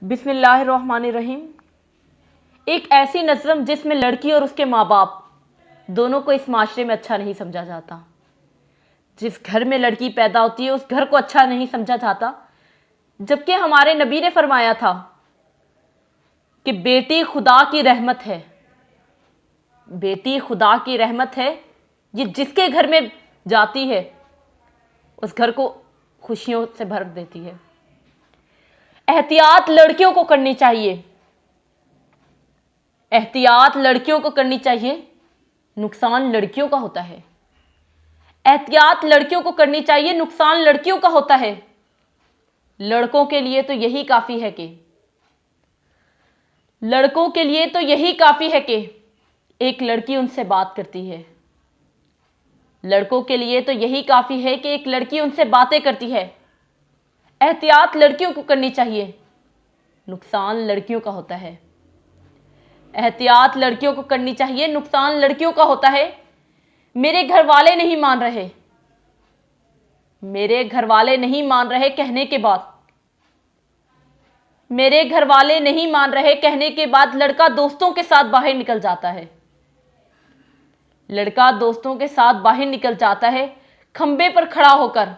बिस्मिल्लाहिर्रहमानिर्रहीम। एक ऐसी नज़्म जिसमें लड़की और उसके माँ बाप दोनों को इस माशरे में अच्छा नहीं समझा जाता। जिस घर में लड़की पैदा होती है उस घर को अच्छा नहीं समझा जाता, जबकि हमारे नबी ने फरमाया था कि बेटी खुदा की रहमत है। बेटी खुदा की रहमत है, ये जिसके घर में जाती है उस घर को खुशियों से भर देती है। एहतियात लड़कियों को करनी चाहिए, एहतियात लड़कियों को करनी चाहिए, नुकसान लड़कियों का होता है। एहतियात लड़कियों को करनी चाहिए, नुकसान लड़कियों का होता है। लड़कों के लिए तो यही काफी है कि लड़कों के लिए तो यही काफी है कि एक लड़की उनसे बात करती है। लड़कों के लिए तो यही काफी है कि एक लड़की उनसे बातें करती है। एहतियात लड़कियों को करनी चाहिए, नुकसान लड़कियों का होता है। एहतियात लड़कियों को करनी चाहिए, नुकसान लड़कियों का होता है। मेरे घर वाले नहीं मान रहे, मेरे घर वाले नहीं मान रहे कहने के बाद, मेरे घर वाले नहीं मान रहे कहने के बाद लड़का दोस्तों के साथ बाहर निकल जाता है। लड़का दोस्तों के साथ बाहर निकल जाता है। खंबे पर खड़ा होकर,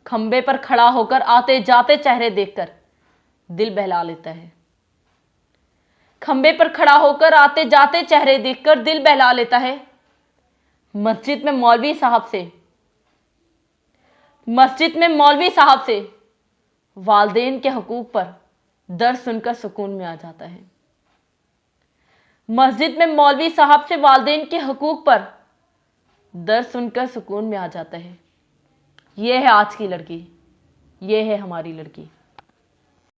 खंबे पर खड़ा होकर आते जाते चेहरे देखकर दिल बहला लेता है। खंबे पर खड़ा होकर आते जाते चेहरे देखकर दिल बहला लेता है। मस्जिद में मौलवी साहब से, मस्जिद में मौलवी साहब से वालदेन के हकूक पर दर्द सुनकर सुकून में आ जाता है। मस्जिद में मौलवी साहब से वालदेन के हकूक पर दर्द सुनकर सुकून में आ जाता है। यह है आज की लड़की, यह है हमारी लड़की।